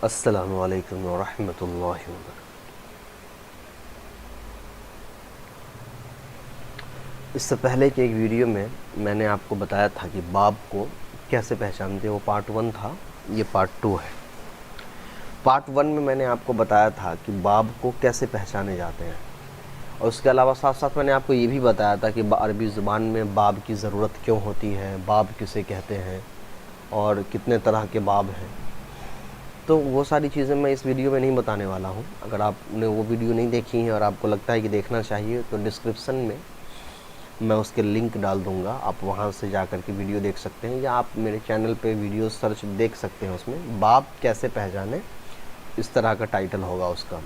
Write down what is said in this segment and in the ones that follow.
السلام علیکم ورحمۃ اللہ وبرکاتہ۔ اس سے پہلے کی ایک ویڈیو میں میں نے آپ کو بتایا تھا کہ باب کو کیسے پہچانتے ہیں، وہ پارٹ 1 تھا، یہ پارٹ 2 ہے۔ پارٹ 1 میں نے آپ کو بتایا تھا کہ باب کو کیسے پہچانے جاتے ہیں، اور اس کے علاوہ ساتھ ساتھ میں نے آپ کو یہ بھی بتایا تھا کہ عربی زبان میں باب کی ضرورت کیوں ہوتی ہے، باب کسے کہتے ہیں اور کتنے طرح کے باب ہیں۔ تو وہ ساری چیزیں میں اس ویڈیو میں نہیں بتانے والا ہوں۔ اگر آپ نے وہ ویڈیو نہیں دیکھی ہیں اور آپ کو لگتا ہے کہ دیکھنا چاہیے تو ڈسکرپشن میں میں اس کے لنک ڈال دوں گا، آپ وہاں سے جا کر کے ویڈیو دیکھ سکتے ہیں، یا آپ میرے چینل پہ ویڈیو سرچ دیکھ سکتے ہیں، اس میں باب کیسے پہچانے اس طرح کا ٹائٹل ہوگا اس کا۔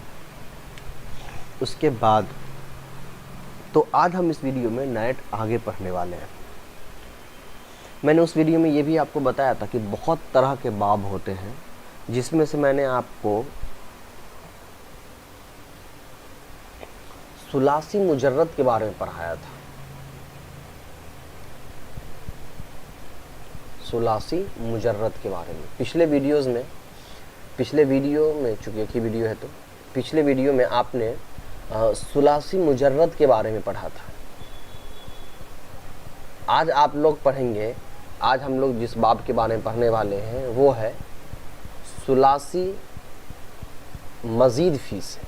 اس کے بعد تو آج ہم اس ویڈیو میں نیٹ آگے پڑھنے والے ہیں۔ میں نے اس ویڈیو میں یہ بھی آپ کو بتایا تھا کہ بہت طرح کے باب ہوتے ہیں، جس میں سے میں نے آپ کو ثلاثی مجرد کے بارے میں پڑھایا تھا۔ ثلاثی مجرد کے بارے میں پچھلے ویڈیو میں چونکہ ایک ہی ویڈیو ہے تو پچھلے ویڈیو میں آپ نے ثلاثی مجرد کے بارے میں پڑھا تھا۔ آج آپ لوگ پڑھیں گے، آج ہم لوگ جس باب کے بارے میں پڑھنے والے ہیں وہ ہے ثلاثی مزید فی سے۔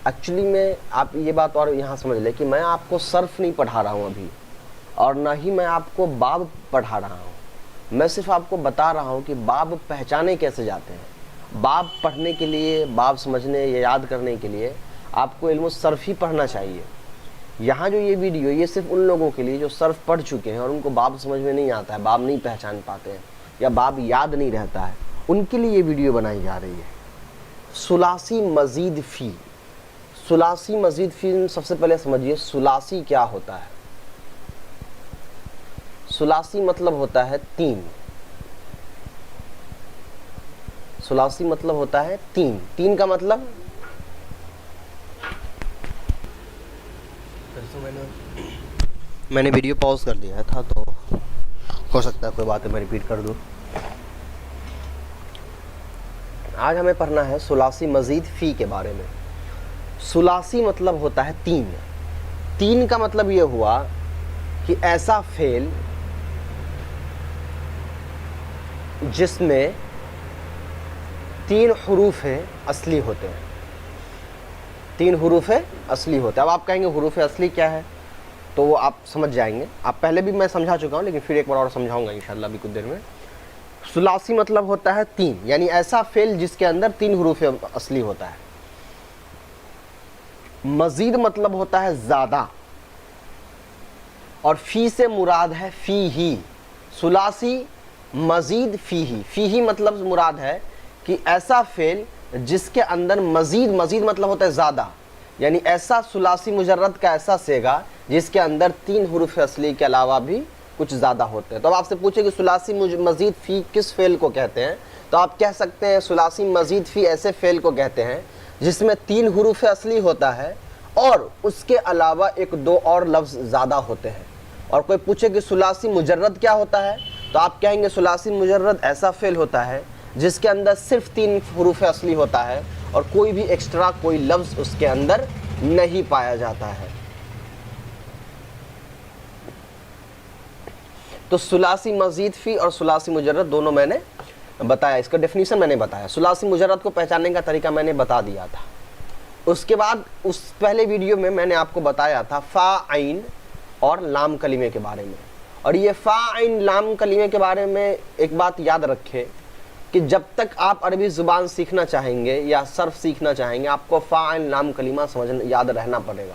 ایکچولی میں آپ یہ بات اور یہاں سمجھ لیں کہ میں آپ کو صرف نہیں پڑھا رہا ہوں ابھی، اور نہ ہی میں آپ کو باب پڑھا رہا ہوں۔ میں صرف آپ کو بتا رہا ہوں کہ باب پہچانے کیسے جاتے ہیں۔ باب پڑھنے کے لیے، باب سمجھنے یا یاد کرنے کے لیے آپ کو علم الصرف ہی پڑھنا چاہیے۔ یہاں جو یہ ویڈیو یہ صرف ان لوگوں کے لیے جو صرف پڑھ چکے ہیں اور ان کو باب سمجھ میں نہیں آتا ہے، باب نہیں پہچان پاتے ہیں یا باب یاد نہیں رہتا ہے، ان کے لیے یہ ویڈیو بنائی جا رہی ہے۔ ثلاثی مزید فی، ثلاثی مزید فی، سب سے پہلے سمجھیے ثلاثی کیا ہوتا ہے۔ ثلاثی مطلب ہوتا ہے 3۔ ثلاثی مطلب ہوتا ہے 3 کا مطلب میں نے ویڈیو پاؤز کر دیا تھا تو ہو سکتا ہے کوئی بات ہے میں ریپیٹ کر دوں۔ آج ہمیں پڑھنا ہے ثلاثی مزید فی کے بارے میں۔ ثلاثی مطلب ہوتا ہے 3 کا مطلب یہ ہوا کہ ایسا فعل جس میں 3 حروف اصلی ہوتے ہیں، 3 حروف اصلی ہوتے ہیں۔ اب آپ کہیں گے حروف اصلی کیا ہے، تو وہ آپ سمجھ جائیں گے۔ آپ پہلے بھی میں سمجھا چکا ہوں لیکن پھر ایک بار اور سمجھاؤں گا انشاءاللہ ابھی کچھ دیر میں۔ ثلاثی مطلب ہوتا ہے 3، یعنی ایسا فعل جس کے اندر 3 حروف اصلی ہوتا ہے۔ مزید مطلب ہوتا ہے زیادہ، اور فی سے مراد ہے فی ہی۔ ثلاثی مزید فی ہی، فی ہی مطلب مراد ہے کہ ایسا فعل جس کے اندر مزید مطلب ہوتا ہے زیادہ، یعنی ایسا ثلاثی مجرد کا ایسا صیغہ جس کے اندر 3 حروف اصلی کے علاوہ بھی کچھ زیادہ ہوتے ہیں۔ تو اب آپ سے پوچھے کہ ثلاثی مزید فی کس فعل کو کہتے ہیں، تو آپ کہہ سکتے ہیں ثلاثی مزید فی ایسے فعل کو کہتے ہیں جس میں 3 حروف اصلی ہوتا ہے اور اس کے علاوہ 1-2 اور لفظ زیادہ ہوتے ہیں۔ اور کوئی پوچھے کہ ثلاثی مجرد کیا ہوتا ہے، تو آپ کہیں گے ثلاثی مجرد ایسا فعل ہوتا ہے جس کے اندر صرف 3 حروف اصلی ہوتا ہے اور کوئی بھی ایکسٹرا کوئی لفظ اس کے اندر نہیں پایا جاتا ہے۔ تو ثلاثی مزید فی اور ثلاثی مجرد دونوں میں نے بتایا، اس کا ڈیفینیشن میں نے بتایا۔ ثلاثی مجرد کو پہچاننے کا طریقہ میں نے بتا دیا تھا۔ اس کے بعد اس پہلے ویڈیو میں نے آپ کو بتایا تھا فا عین اور لام کلمے کے بارے میں۔ اور یہ فا عین لام کلمے کے بارے میں ایک بات یاد رکھے کہ جب تک آپ عربی زبان سیکھنا چاہیں گے یا صرف سیکھنا چاہیں گے، آپ کو فا عین لام کلمہ یاد رہنا پڑے گا۔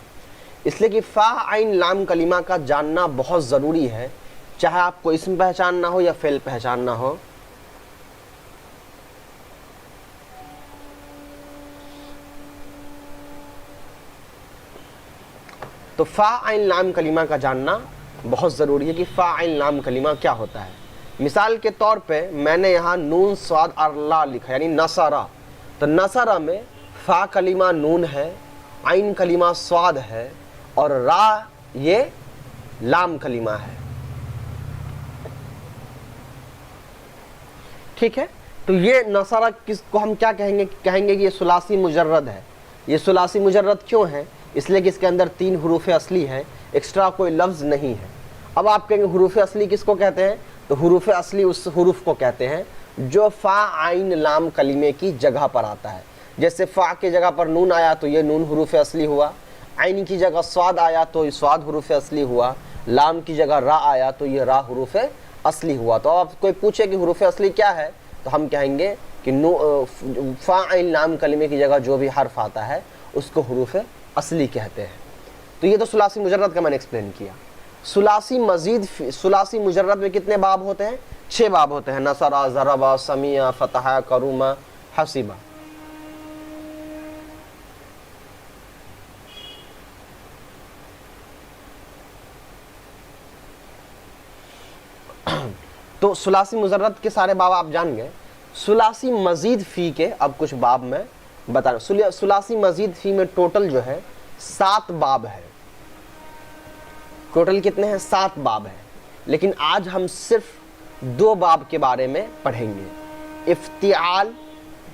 اس لیے کہ فا عین لام کلمہ کا جاننا بہت ضروری ہے، چاہے آپ کو اسم پہچاننا ہو یا فعل پہچاننا ہو۔ تو فا عین لام کلمہ کا جاننا بہت ضروری ہے کہ فا عین لام کلمہ کیا ہوتا ہے۔ مثال کے طور پہ میں نے یہاں نون صاد اور لا لکھا، یعنی نصرہ، تو نصرہ میں فا کلمہ نون ہے، عین کلمہ صاد ہے اور را یہ لام کلمہ ہے۔ ٹھیک ہے، تو یہ نصرہ کس کو ہم کیا کہیں گے کہ یہ ثلاثی مجرد ہے. یہ ثلاثی مجرد کیوں ہے؟ اس لیے کہ اس کے اندر 3 حروف اصلی ہیں, ایکسٹرا کوئی لفظ نہیں ہے. اب آپ کہیں گے حروف اصلی کس کو کہتے ہیں؟ تو حروف اصلی اس حروف کو کہتے ہیں جو فا عین لام کلمے کی جگہ پر آتا ہے. جیسے فا کی جگہ پر نون آیا تو یہ نون حروف اصلی ہوا, عین کی جگہ صاد آیا تو یہ صاد حروف اصلی ہوا, لام کی جگہ را آیا تو یہ را حروف اصلی ہوا. تو آپ کوئی پوچھے کہ حروف اصلی کیا ہے تو ہم کہیں گے کہ فا عین لام کلمے کی جگہ جو بھی حرف آتا ہے اس کو حروف اصلی کہتے ہیں. تو یہ تو ثلاثی مجرد کا میں نے ایکسپلین کیا. ثلاثی مجرد میں کتنے باب ہوتے ہیں؟ 6 باب ہوتے ہیں. نصرہ, ضربہ, سمیع, فتح, کرومہ, حسبہ. تو ثلاثی مجرد کے سارے باب آپ جان گئے. ثلاثی مزید فی کے اب کچھ باب میں بتا رہا ہوں. ثلاثی مزید فی میں ٹوٹل جو ہے 7 باب ہے. ٹوٹل کتنے ہیں؟ 7 باب ہیں. لیکن آج ہم صرف 2 باب کے بارے میں پڑھیں گے. افتعال,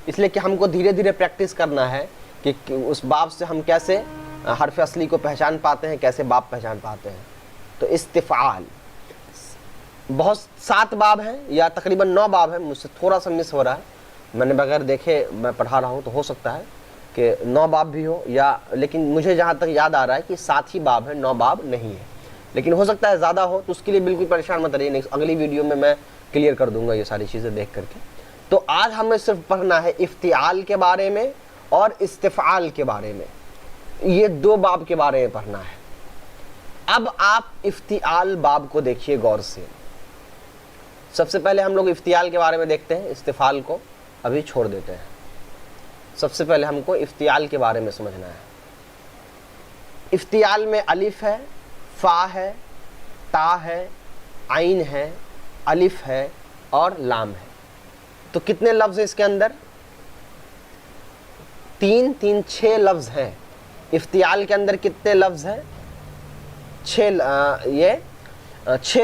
اس لیے کہ ہم کو دھیرے دھیرے پریکٹس کرنا ہے کہ اس باب سے ہم کیسے حرف اصلی کو پہچان پاتے ہیں, کیسے باب پہچان پاتے ہیں. تو استفعال بہت 7 باب ہیں یا تقریباً 9 باب ہیں. مجھ سے تھوڑا سا مس ہو رہا ہے, میں نے بغیر دیکھے میں پڑھا رہا ہوں, تو ہو سکتا ہے کہ 9 باب بھی ہو یا, لیکن مجھے جہاں تک یاد آ رہا ہے کہ 7 ہی باب ہیں, 9 باب نہیں ہے. لیکن ہو سکتا ہے زیادہ ہو, تو اس کے لیے بالکل پریشان مت رہیے, اگلی ویڈیو میں کلیئر کر دوں گا یہ ساری چیزیں دیکھ کر کے. تو آج ہمیں صرف پڑھنا ہے افتعال کے بارے میں اور استفعال کے بارے میں. یہ 2 باب کے بارے میں پڑھنا ہے. اب آپ افتعال باب کو دیکھیے غور سے. سب سے پہلے ہم لوگ افتعال کے بارے میں دیکھتے ہیں, استفعال کو ابھی چھوڑ دیتے ہیں. سب سے پہلے ہم کو افتعال کے بارے میں سمجھنا ہے. افتعال میں الف ہے, فا ہے, تا ہے, عین ہے, الف ہے اور لام ہے. تو کتنے لفظ ہیں اس کے اندر؟ 6 لفظ ہیں. افتعال کے اندر کتنے لفظ ہیں؟ 6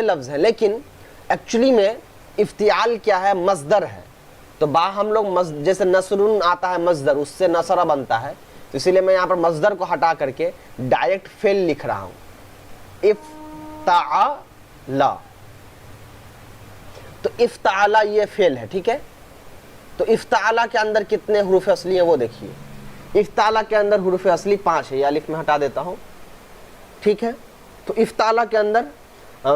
لفظ ہیں. لیکن ایکچولی میں افتعال کیا ہے؟ مصدر ہے. تو ہم لوگ جیسے نصرن آتا ہے مصدر, اس سے نصرہ بنتا ہے, تو اسی لیے میں یہاں پر مصدر کو ہٹا کر کے ڈائریکٹ فعل لکھ رہا ہوں, افتعل. تو افتعل یہ فعل ہے, ٹھیک ہے. تو افتعل کے اندر کتنے حروف اصلی ہیں وہ دیکھیے. افتعل کے اندر حروف اصلی 5 ہے, یہ الف میں ہٹا دیتا ہوں, ٹھیک ہے. تو افتعل کے اندر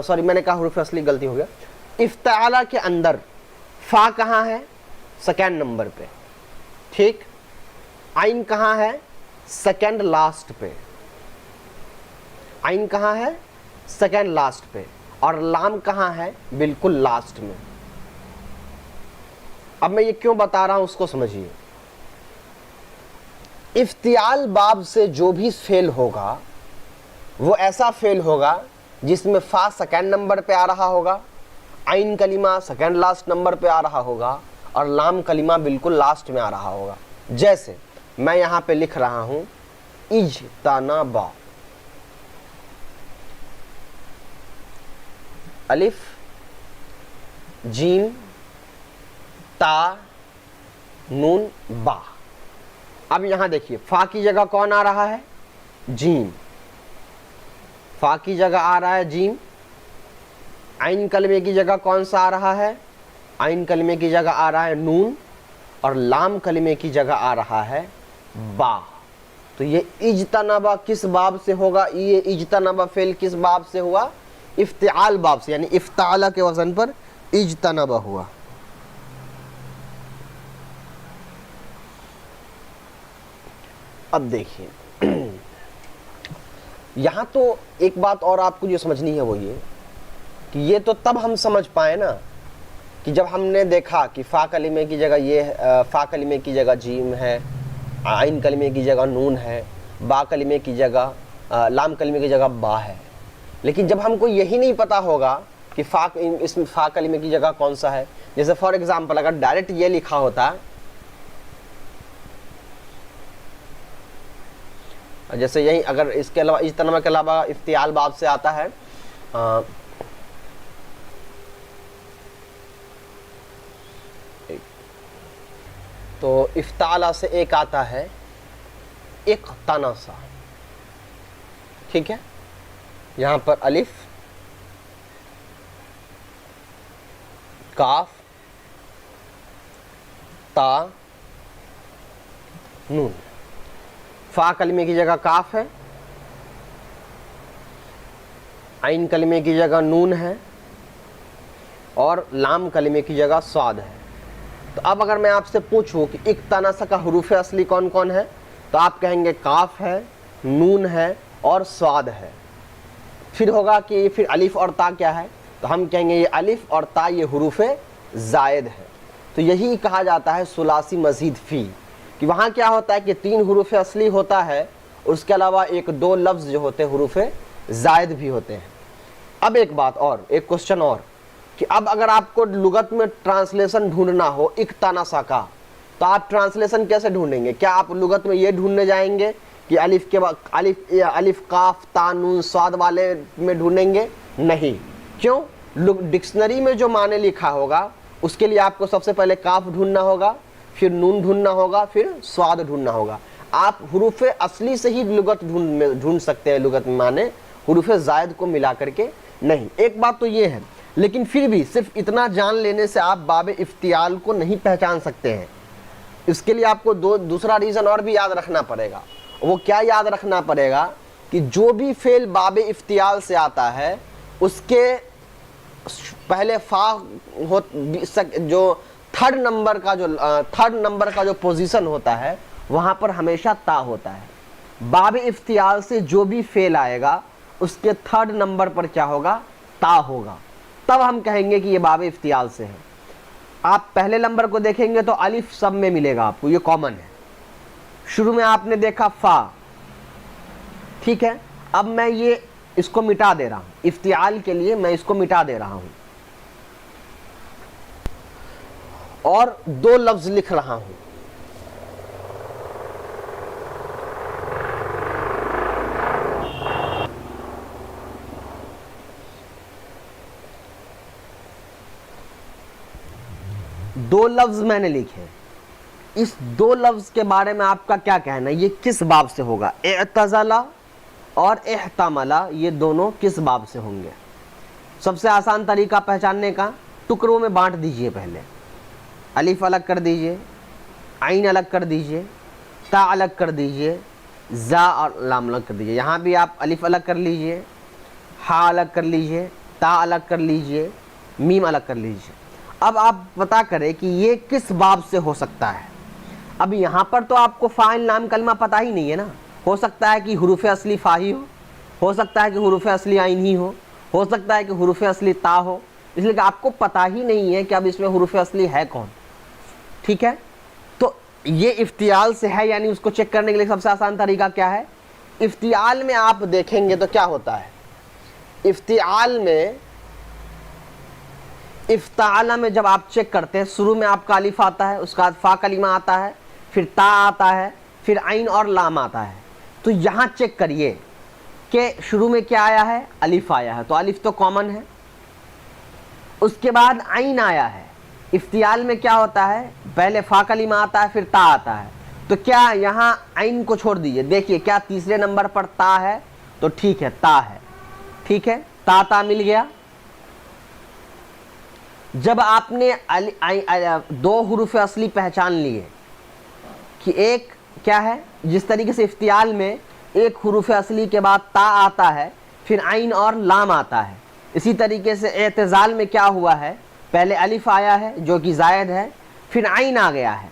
سوری میں نے کہا حروف اصلی, غلطی ہو گیا. افتعل کے اندر فا کہاں ہے؟ سیکنڈ نمبر پہ, ٹھیک. عین کہاں ہے؟ سیکنڈ لاسٹ پہ. عین کہاں ہے؟ سیکنڈ لاسٹ پہ. اور لام کہاں ہے؟ بالکل لاسٹ میں. اب میں یہ کیوں بتا رہا ہوں اس کو سمجھیے. افتعال باب سے جو بھی فعل ہوگا وہ ایسا فعل ہوگا جس میں فا سیکنڈ نمبر پہ آ رہا ہوگا, عین کلمہ سیکنڈ لاسٹ نمبر پہ آ رہا ہوگا, اور لام کلمہ بالکل لاسٹ میں آ رہا ہوگا. جیسے میں یہاں پہ لکھ رہا ہوں اجتنبا, الف, جیم, تا, نون, با. اب یہاں دیکھیے فا کی جگہ کون آ رہا ہے؟ جیم. فا کی جگہ آ رہا ہے جیم. عین کلمے کی جگہ کون سا آ رہا ہے؟ عین کلمے کی جگہ آ رہا ہے نون, اور لام کلمے کی جگہ آ رہا ہے با. تو یہ اجتنبا کس باب سے ہوگا؟ یہ اجتنبا فعل کس باب سے ہوا؟ افتعال باب سے, یعنی افتعال کے وزن پر اجتنبا ہوا. اب دیکھیے یہاں تو ایک بات اور آپ کو جو سمجھنی ہے وہ یہ کہ یہ تو تب ہم سمجھ پائے نا کہ جب ہم نے دیکھا کہ فا کلمے کی جگہ فا کلمے کی جگہ جیم ہے, عین کلمے کی جگہ نون ہے, با کلمے کی جگہ لام کلمے کی جگہ با ہے. لیکن جب ہم کو یہی نہیں پتا ہوگا کہ اس میں فا کلمے کی جگہ کون سا ہے, جیسے فار ایگزامپل اگر ڈائریکٹ یہ لکھا ہوتا, جیسے یہی اگر اس کے علاوہ اجتنبا کے علاوہ افتعال باب سے آتا ہے تو افتعلا سے ایک آتا ہے اقتنص، ٹھیک ہے، یہاں پر الف کاف تا نون، فا کلمے کی جگہ کاف ہے، عین کلمے کی جگہ نون ہے، اور لام کلمے کی جگہ صاد ہے۔ تو اب اگر میں آپ سے پوچھوں کہ اقتنص کا حروف اصلی کون کون ہے، تو آپ کہیں گے کاف ہے، نون ہے اور صاد ہے۔ پھر ہوگا کہ پھر الف اور تا کیا ہے، تو ہم کہیں گے یہ الف اور تا یہ حروف زائد ہے۔ تو یہی کہا جاتا ہے ثلاثی مزید فی، کہ وہاں کیا ہوتا ہے کہ 3 حروف اصلی ہوتا ہے، اس کے علاوہ 1-2 لفظ جو ہوتے ہیں حروف زائد بھی ہوتے ہیں۔ اب ایک بات اور، ایک کوشچن اور، کہ اب اگر آپ کو لغت میں ٹرانسلیشن ڈھونڈنا ہو اقتنص کا، تو آپ ٹرانسلیشن کیسے ڈھونڈیں گے؟ کیا آپ لغت میں یہ ڈھونڈنے جائیں گے کہ الف قاف تا نون صاد والے میں ڈھونڈیں گے؟ نہیں۔ کیوں؟ ڈکشنری میں جو معنی لکھا ہوگا اس کے لیے آپ کو سب سے پہلے کاف ڈھونڈنا ہوگا، پھر نون ڈھونڈنا ہوگا، پھر صاد ڈھونڈنا ہوگا۔ آپ حروف اصلی سے ہی لغت ڈھونڈ سکتے ہیں، لغت میں معنی حروف زائد کو ملا کر کے نہیں۔ ایک بات تو یہ ہے، لیکن پھر بھی صرف اتنا جان لینے سے آپ باب افتعال کو نہیں پہچان سکتے ہیں۔ اس کے لیے آپ کو دوسرا ریزن اور بھی یاد رکھنا پڑے گا۔ وہ کیا یاد رکھنا پڑے گا کہ جو بھی فعل باب افتعال سے آتا ہے اس کے پہلے فا جو تھرڈ نمبر کا جو پوزیشن ہوتا ہے وہاں پر ہمیشہ تا ہوتا ہے۔ باب افتعال سے جو بھی فعل آئے گا اس کے تھرڈ نمبر پر کیا ہوگا؟ تا ہوگا، تب ہم کہیں گے کہ یہ باب افتعال سے ہے۔ آپ پہلے نمبر کو دیکھیں گے تو الف سب میں ملے گا آپ کو، یہ کامن ہے۔ شروع میں آپ نے دیکھا فا، ٹھیک ہے، اب میں یہ اس کو مٹا دے رہا ہوں، افتعال کے لیے میں اس کو مٹا دے رہا ہوں اور 2 لفظ لکھ رہا ہوں۔ دو لفظ میں نے لکھے، اس 2 لفظ کے بارے میں آپ کا کیا کہنا ہے؟ یہ کس باب سے ہوگا؟ اعتزلہ اور احتملہ، یہ دونوں کس باب سے ہوں گے؟ سب سے آسان طریقہ پہچاننے کا، ٹکڑوں میں بانٹ دیجئے۔ پہلے الف الگ کر دیجئے، عین الگ کر دیجئے، تا الگ کر دیجئے، زا اور لام الگ کر دیجئے۔ یہاں بھی آپ الف الگ کر لیجئے، ہا الگ کر لیجئے، تا الگ کر لیجئے، میم الگ کر لیجئے۔ اب آپ پتا کریں کہ یہ کس باب سے ہو سکتا ہے۔ اب یہاں پر تو آپ کو فاعل نام کلمہ پتہ ہی نہیں ہے نا، ہو سکتا ہے کہ حروف اصلی فا ہی ہو سکتا ہے کہ حروف اصلی عین ہی ہو سکتا ہے کہ حروف اصلی تا ہو، اس لیے کہ آپ کو پتہ ہی نہیں ہے کہ اب اس میں حروف اصلی ہے کون، ٹھیک ہے۔ تو یہ افتعال سے ہے، یعنی اس کو چیک کرنے کے لیے سب سے آسان طریقہ کیا ہے؟ افتعال میں آپ دیکھیں گے تو کیا ہوتا ہے، افتعال میں افتعال میں جب آپ چیک کرتے ہیں، شروع میں آپ کا الف آتا ہے، اس کے بعد فا کلمہ آتا ہے، پھر تا آتا ہے، پھر عین اور لام آتا ہے۔ تو یہاں چیک کریے کہ شروع میں کیا آیا ہے؟ الف آیا ہے، تو الف تو کامن ہے۔ اس کے بعد عین آیا ہے۔ افتعال میں کیا ہوتا ہے؟ پہلے فا کلمہ آتا ہے، پھر تا آتا ہے، تو کیا یہاں عین کو چھوڑ دیجئے، دیکھیے کیا تیسرے نمبر پر تا ہے؟ تو ٹھیک ہے، تا ہے، ٹھیک ہے، تا مل گیا۔ جب آپ نے 2 حروف اصلی پہچان لیے کہ ایک کیا ہے، جس طریقے سے افتعال میں ایک حروف اصلی کے بعد تا آتا ہے، پھر عین اور لام آتا ہے، اسی طریقے سے اعتزال میں کیا ہوا ہے؟ پہلے الف آیا ہے جو کہ زائد ہے، پھر عین آ گیا ہے،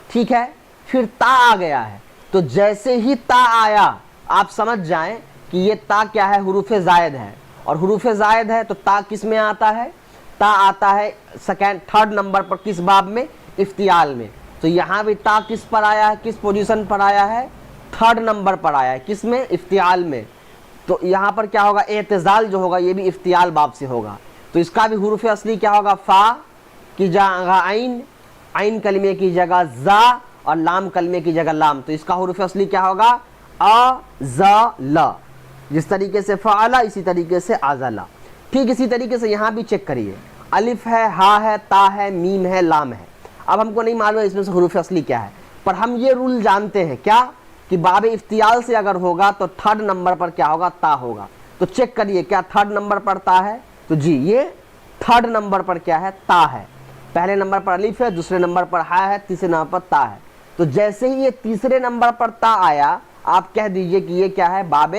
ٹھیک ہے، پھر تا آ گیا ہے۔ تو جیسے ہی تا آیا آپ سمجھ جائیں کہ یہ تا کیا ہے؟ حروف زائد ہے، اور حروف زائد ہے تو تا کس میں آتا ہے؟ تا آتا ہے تھرڈ نمبر پر، کس باب میں؟ افتعال میں۔ تو یہاں بھی تا کس پر آیا ہے؟ کس پوزیشن پر آیا ہے؟ تھرڈ نمبر پر آیا ہے، کس میں؟ افتعال میں۔ تو یہاں پر کیا ہوگا؟ اعتزال جو ہوگا یہ بھی افتعال باب سے ہوگا، تو اس کا بھی حروف اصلی کیا ہوگا؟ فا کی جگہ عین، عین کلمے کی جگہ زا، اور لام کلمے کی جگہ لام، تو اس کا حروف اصلی کیا ہوگا؟ ل۔ جس طریقے سے فعلا اسی طریقے سے ازلا۔ ٹھیک اسی طریقے سے یہاں بھی چیک کریے، الف ہے، ہا ہے، تا ہے، میم ہے، لام ہے۔ اب ہم کو نہیں معلوم ہے اس میں سے حروف اصلی کیا ہے، پر ہم یہ رول جانتے ہیں کیا کہ باب افتعال سے اگر ہوگا تو تھرڈ نمبر پر کیا ہوگا، تا ہوگا. تو چیک کریے کیا تھرڈ نمبر پر تا ہے، تو جی یہ تھرڈ نمبر پر کیا ہے، تا ہے. پہلے نمبر پر الف ہے، دوسرے نمبر پر ہا ہے، تیسرے نمبر پر تا ہے. تو جیسے ہی یہ تیسرے نمبر پر تا آیا آپ کہہ دیجئے کہ یہ کیا ہے، باب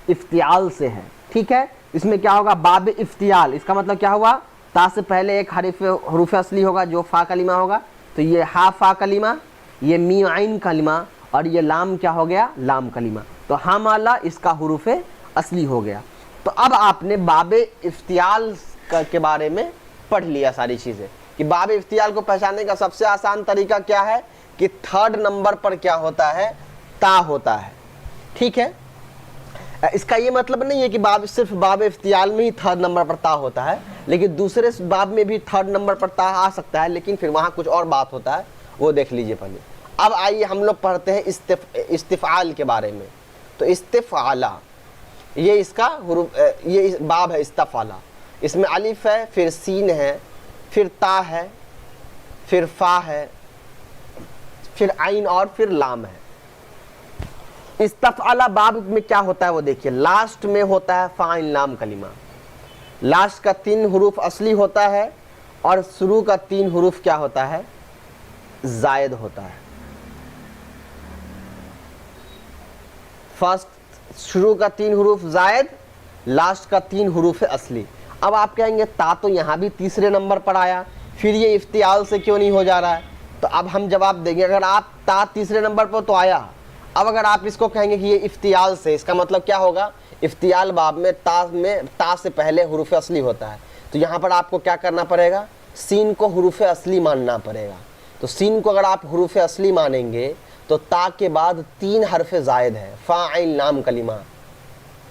افتعال سے ہے. ٹھیک ہے، اس میں کیا ہوگا، باب افتعال. اس کا مطلب کیا ہوا، تا سے پہلے ایک حروف اصلی ہوگا جو فا کلمہ ہوگا. تو یہ ہا فا کلمہ، یہ میم عین کلمہ، اور یہ لام کیا ہو گیا، لام کلمہ. تو ہا مالا اس کا حروف اصلی ہو گیا. تو اب آپ نے باب افتعال کے بارے میں پڑھ لیا ساری چیزیں کہ باب افتعال کو پہچاننے کا سب سے آسان طریقہ کیا ہے کہ تھرڈ نمبر پر کیا ہوتا ہے، تا ہوتا ہے. ٹھیک ہے، اس کا یہ مطلب نہیں ہے کہ صرف باب افتعال میں ہی تھرڈ نمبر پر تا ہوتا ہے، لیکن دوسرے باب میں بھی تھرڈ نمبر پر تا آ سکتا ہے، لیکن پھر وہاں کچھ اور بات ہوتا ہے، وہ دیکھ لیجئے پہلے. اب آئیے ہم لوگ پڑھتے ہیں استفعال کے بارے میں. تو استفعال یہ اس کا حروف، یہ باب ہے استفعال. اس میں الف ہے، پھر سین ہے، پھر تا ہے، پھر فا ہے، پھر عین اور پھر لام ہے. استفعال باب میں کیا ہوتا ہے وہ دیکھیے، لاسٹ میں ہوتا ہے فا عین لام کلمہ. لاسٹ کا 3 حروف اصلی ہوتا ہے اور شروع کا 3 حروف کیا ہوتا ہے، زائد ہوتا ہے. فرسٹ شروع کا 3 حروف زائد، لاسٹ کا 3 حروف اصلی. اب آپ کہیں گے تا تو یہاں بھی تیسرے نمبر پر آیا، پھر یہ افتعال سے کیوں نہیں ہو جا رہا ہے؟ تو اب ہم جواب دیں گے، اگر آپ تا تیسرے نمبر پر تو آیا، اب اگر آپ اس کو کہیں گے کہ یہ افتعال سے، اس کا مطلب کیا ہوگا، افتعال باب میں تا سے پہلے حروف اصلی ہوتا ہے. تو یہاں پر آپ کو کیا کرنا پڑے گا، سین کو حروف اصلی ماننا پڑے گا. تو سین کو اگر آپ حروف اصلی مانیں گے تو تا کے بعد 3 حرف زائد ہے، فا عین لام کلمہ.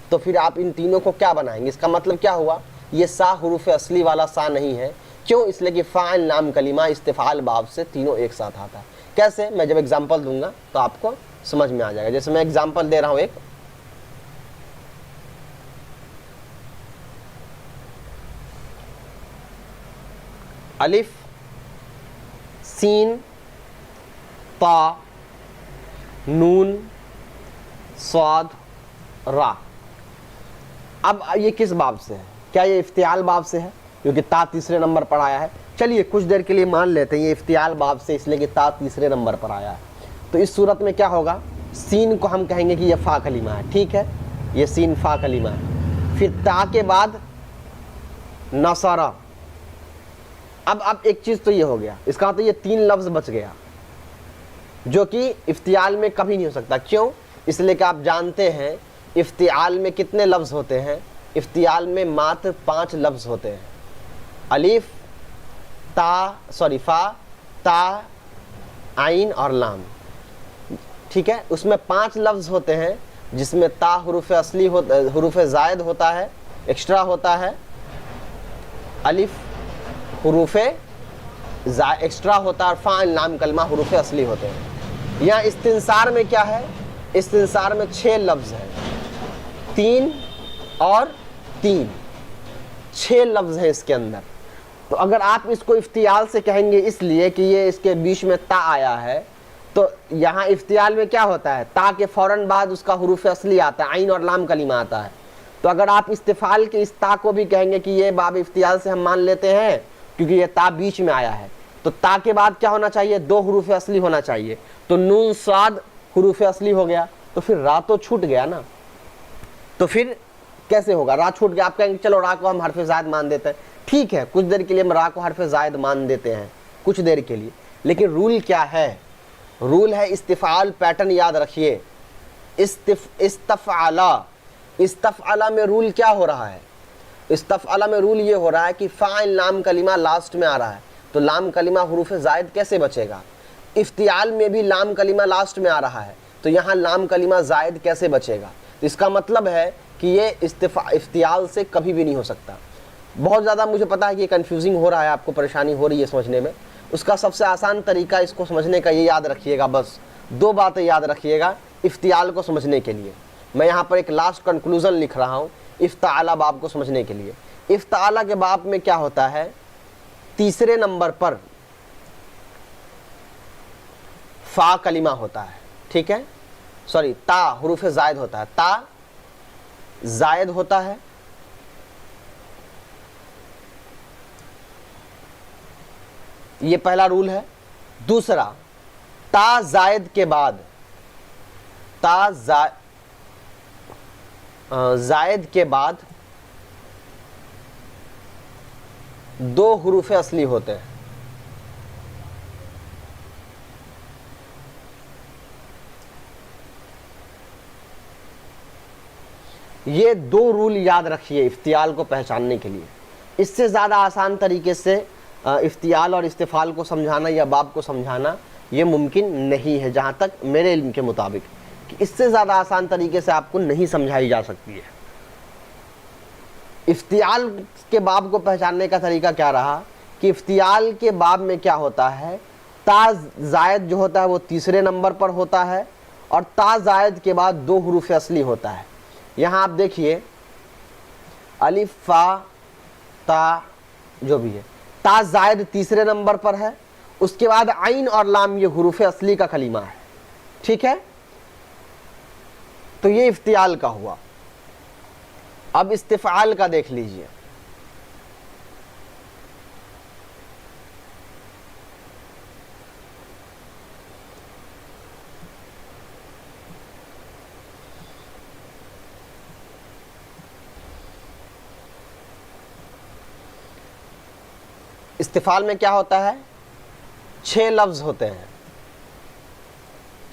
تو پھر آپ ان تینوں کو کیا بنائیں گے، اس کا مطلب کیا ہوا، یہ سا حروف اصلی والا سا نہیں ہے. کیوں، اس لیے کہ فا عین لام کلمہ استفعال باب سے تینوں ایک ساتھ آتا ہے. کیسے، میں جب اگزامپل دوں گا تو آپ کو سمجھ میں آ جائے گا. جیسے میں اگزامپل دے رہا ہوں، ایک الف سین طا نون صاد را. اب یہ کس باب سے ہے، کیا یہ افتعال باب سے ہے کیونکہ تا تیسرے نمبر پر آیا ہے؟ چلیے کچھ دیر کے لیے مان لیتے ہیں یہ افتعال باب سے اس لیے کہ تا تیسرے نمبر پر آیا ہے. تو اس صورت میں کیا ہوگا، سین کو ہم کہیں گے کہ یہ فا کلمہ ہے. ٹھیک ہے، یہ سین فا کلمہ ہے. پھر تا کے بعد نصرہ. اب ایک چیز تو یہ ہو گیا، اس کا تو یہ 3 لفظ بچ گیا جو کہ افتعال میں کبھی نہیں ہو سکتا. کیوں، اس لیے کہ آپ جانتے ہیں افتعال میں کتنے لفظ ہوتے ہیں، افتعال میں ماتر 5 لفظ ہوتے ہیں. الف فا تا عین اور لام. ٹھیک ہے، اس میں 5 لفظ ہوتے ہیں جس میں تا حروف اصلی حروف زائد ہوتا ہے، ایکسٹرا ہوتا ہے. الف حروف ایکسٹرا ہوتا ہے اور فا عین لام کلمہ حروف اصلی ہوتے ہیں. یہاں استنصار میں کیا ہے، استنصار میں 6 لفظ ہیں، 3 اور 3، 6 لفظ ہیں اس کے اندر. تو اگر آپ اس کو افتعال سے کہیں گے اس لیے کہ یہ اس کے بیچ میں تا آیا ہے، تو یہاں افتعال میں کیا ہوتا ہے، تا کے فوراً بعد اس کا حروف اصلی آتا ہے، عین اور لام کلمہ آتا ہے. تو اگر آپ استفعال کے اس تا کو بھی کہیں گے کہ یہ باب افتعال سے ہم مان لیتے ہیں کیونکہ یہ تا بیچ میں آیا ہے، تو تا کے بعد کیا ہونا چاہیے، 2 حروف اصلی ہونا چاہیے. تو نون صاد حروف اصلی ہو گیا، تو پھر را تو چھوٹ گیا نا. تو پھر کیسے ہوگا، را چھوٹ گیا. آپ کہیں گے چلو را کو ہم حرف زائد مان دیتے ہیں. ٹھیک ہے، کچھ دیر کے لیے ہم را کو حرف زائد مان دیتے ہیں، کچھ دیر کے لیے. لیکن رول کیا ہے، رول ہے استفعال. پیٹرن یاد رکھیے، استفعلا میں رول کیا ہو رہا ہے، استفعلا میں رول یہ ہو رہا ہے کہ فا عین لام کلمہ لاسٹ میں آ رہا ہے، تو لام کلمہ حروف زائد کیسے بچے گا. افتعال میں بھی لام کلمہ لاسٹ میں آ رہا ہے، تو یہاں لام کلمہ زائد کیسے بچے گا. تو اس کا مطلب ہے کہ یہ افتعال سے کبھی بھی نہیں ہو سکتا. بہت زیادہ مجھے پتا ہے کہ یہ کنفیوزنگ ہو رہا ہے، آپ کو پریشانی ہو رہی ہے سمجھنے میں. اس کا سب سے آسان طریقہ اس کو سمجھنے کا یہ یاد رکھیے گا، بس 2 باتیں یاد رکھیے گا افتعال کو سمجھنے کے لیے. میں یہاں پر ایک لاسٹ کنکلوژن لکھ رہا ہوں افتعال باب کو سمجھنے کے لیے. افتعال کے باب میں کیا ہوتا ہے، تیسرے نمبر پر فا کلمہ ہوتا ہے، ٹھیک ہے، سوری تا حروف زائد ہوتا ہے، تا زائد ہوتا ہے، یہ پہلا رول ہے۔ دوسرا، تا زائد کے بعد، تا زائد کے بعد دو حروف اصلی ہوتے ہیں۔ یہ دو رول یاد رکھیے افتعال کو پہچاننے کے لیے۔ اس سے زیادہ آسان طریقے سے افتعال اور استفعال کو سمجھانا یا باب کو سمجھانا یہ ممکن نہیں ہے، جہاں تک میرے علم کے مطابق، کہ اس سے زیادہ آسان طریقے سے آپ کو نہیں سمجھائی جا سکتی ہے۔ افتعال کے باب کو پہچاننے کا طریقہ کیا رہا کہ افتعال کے باب میں کیا ہوتا ہے، تا زائد جو ہوتا ہے وہ تیسرے نمبر پر ہوتا ہے، اور تا زائد کے بعد دو حروف اصلی ہوتا ہے۔ یہاں آپ دیکھیے الف فا تا جو بھی ہے، تا زائد تیسرے نمبر پر ہے، اس کے بعد عین اور لام یہ حروف اصلی کا کلمہ ہے، ٹھیک ہے، تو یہ افتعال کا ہوا۔ اب استفعال کا دیکھ لیجئے۔ استفعال میں کیا ہوتا ہے، 6 لفظ ہوتے ہیں،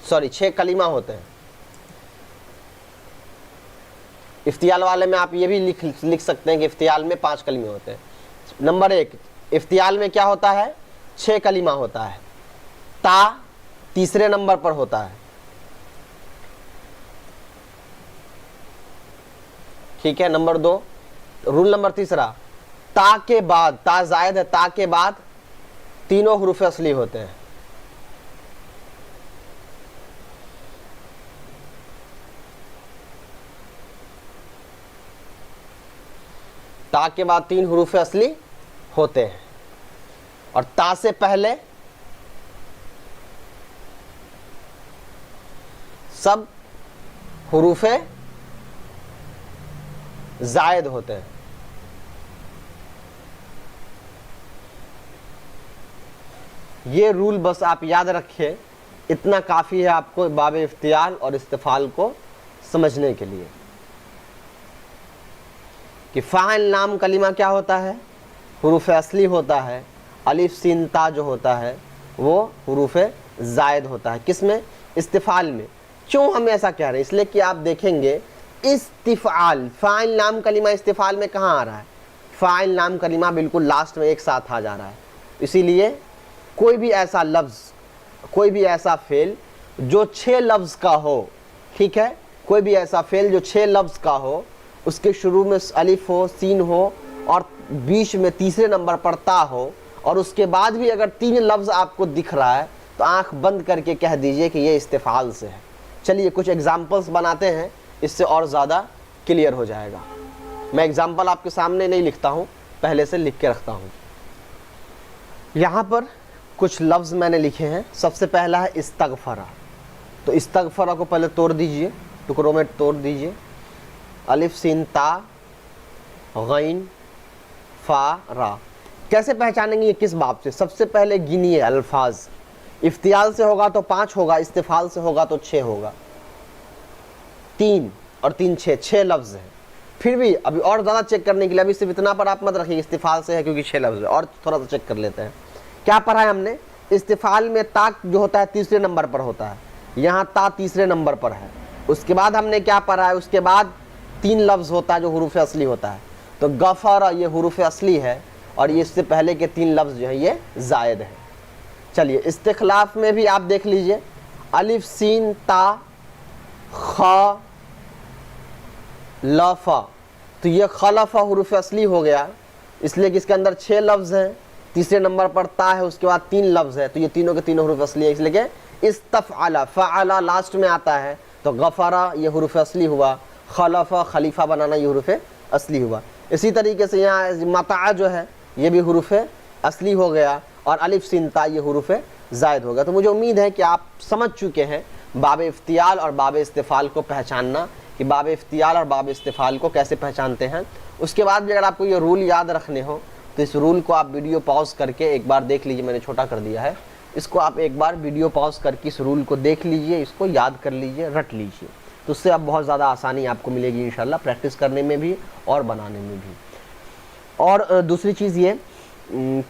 سوری 6 کلمہ ہوتے ہیں۔ افتعال والے میں آپ یہ بھی لکھ سکتے ہیں کہ افتعال میں 5 کلمے ہوتے ہیں۔ نمبر 1، افتعال میں کیا ہوتا ہے، 6 کلمہ ہوتا ہے، تا تیسرے نمبر پر ہوتا ہے، ٹھیک ہے۔ نمبر 2، رول نمبر تیسرا، تا کے بعد، تا زائد ہے، تا کے بعد تینوں حروف اصلی ہوتے ہیں۔ تا کے بعد 3 حروف اصلی ہوتے ہیں، اور تا سے پہلے سب حروف زائد ہوتے ہیں۔ یہ رول بس آپ یاد رکھیں، اتنا کافی ہے آپ کو باب افتعال اور استفعال کو سمجھنے کے لیے، کہ فاعل نام کلمہ کیا ہوتا ہے، حروف اصلی ہوتا ہے، الف سین تا جو ہوتا ہے وہ حروف زائد ہوتا ہے۔ کس میں، استفعال میں۔ کیوں ہم ایسا کہہ رہے ہیں، اس لیے کہ آپ دیکھیں گے استفعال، فاعل نام کلمہ استفعال میں کہاں آ رہا ہے، فاعل نام کلمہ بالکل لاسٹ میں ایک ساتھ آ جا رہا ہے۔ اسی لیے کوئی بھی ایسا لفظ، کوئی بھی ایسا فعل جو 6 لفظ کا ہو، ٹھیک ہے، کوئی بھی ایسا فعل جو 6 لفظ کا ہو، اس کے شروع میں الف ہو، سین ہو، اور بیچ میں تیسرے نمبر پر تا ہو، اور اس کے بعد بھی اگر 3 لفظ آپ کو دکھ رہا ہے تو آنکھ بند کر کے کہہ دیجئے کہ یہ استفعال سے ہے۔ چلیے کچھ ایگزامپلس بناتے ہیں، اس سے اور زیادہ کلیئر ہو جائے گا۔ میں ایگزامپل آپ کے سامنے نہیں لکھتا ہوں، پہلے سے لکھ کے رکھتا ہوں۔ یہاں پر کچھ لفظ میں نے لکھے ہیں۔ سب سے پہلا ہے استغفرہ، تو استغفرہ کو پہلے توڑ دیجئے، ٹکڑوں میں توڑ دیجئے۔ الف سین تا غین فا را، کیسے پہچانیں گے یہ کس باب سے؟ سب سے پہلے گنیے الفاظ، افتعال سے ہوگا تو 5 ہوگا، استفعال سے ہوگا تو 6 ہوگا، 3 اور 3 6 لفظ ہیں۔ پھر بھی ابھی اور زیادہ چیک کرنے کے لیے، ابھی صرف اتنا پر آپ مت رکھیے استفعال سے ہے کیونکہ 6 لفظ ہے، اور تھوڑا سا چیک کر لیتے ہیں۔ کیا پڑھا ہے ہم نے؟ استفعال میں تا جو ہوتا ہے تیسرے نمبر پر ہوتا ہے، یہاں تا تیسرے نمبر پر ہے۔ اس کے بعد ہم نے کیا پڑھا ہے؟ اس کے بعد 3 لفظ ہوتا ہے جو حروف اصلی ہوتا ہے، تو غفر یہ حروف اصلی ہے، اور یہ اس سے پہلے کے 3 لفظ جو ہیں یہ زائد ہیں۔ چلیے استخلاف میں بھی آپ دیکھ لیجئے، الف سین تا خا لفا، تو یہ خلفہ حروف اصلی ہو گیا، اس لیے کہ اس کے اندر 6 لفظ ہیں، تیسرے نمبر پر تا ہے، اس کے بعد 3 لفظ ہے، تو یہ تینوں کے تینوں حروف اصلی ہے، اس لیے کہ استفعل فعل لاسٹ میں آتا ہے، تو غفرہ یہ حروف اصلی ہوا، خلفہ خلیفہ بنانا یہ حروف اصلی ہوا۔ اسی طریقے سے یہاں متع جو ہے یہ بھی حروف اصلی ہو گیا، اور الف سین تا یہ حروف زائد ہوگا. تو مجھے امید ہے کہ آپ سمجھ چکے ہیں باب افتعال اور باب استفعال کو پہچاننا، کہ باب افتعال اور باب استفعال کو کیسے پہچانتے ہیں. اس کے بعد بھی اگر آپ کو یہ رول یاد رکھنے ہو تو اس رول کو آپ ویڈیو پاؤز کر کے ایک بار دیکھ لیجئے. میں نے چھوٹا کر دیا ہے اس کو، آپ ایک بار ویڈیو پاؤز کر کے اس رول کو دیکھ لیجئے، اس کو یاد کر لیجئے، رٹ لیجئے. تو اس سے اب بہت زیادہ آسانی آپ کو ملے گی انشاءاللہ پریکٹس کرنے میں بھی اور بنانے میں بھی. اور دوسری چیز یہ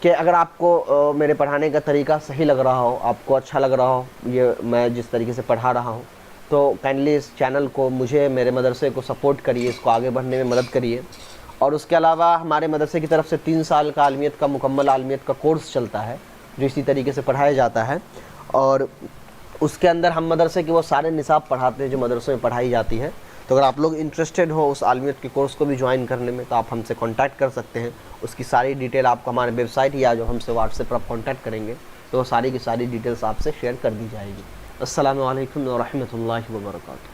کہ اگر آپ کو میرے پڑھانے کا طریقہ صحیح لگ رہا ہو، آپ کو اچھا لگ رہا ہو یہ میں جس طریقے سے پڑھا رہا ہوں، تو کائنڈلی اس چینل کو، مجھے، میرے مدرسے کو سپورٹ کریے، اس کو آگے بڑھنے میں مدد کریے. اور اس کے علاوہ ہمارے مدرسے کی طرف سے 3 سال کا عالمیت کا مکمل عالمیت کا کورس چلتا ہے جو اسی طریقے سے پڑھایا جاتا ہے. اور اس کے اندر ہم مدرسے کے وہ سارے نصاب پڑھاتے ہیں جو مدرسوں میں پڑھائی جاتی ہے. تو اگر آپ لوگ انٹرسٹڈ ہو اس عالمیت کے کورس کو بھی جوائن کرنے میں تو آپ ہم سے کانٹیکٹ کر سکتے ہیں. اس کی ساری ڈیٹیل آپ کو ہمارے ویب سائٹ یا جو ہم سے واٹس ایپ پر آپ کانٹیکٹ کریں گے تو وہ ساری کی ساری ڈیٹیلز آپ سے شیئر کر دی جائے گی. السلام علیکم ورحمۃ اللہ وبرکاتہ.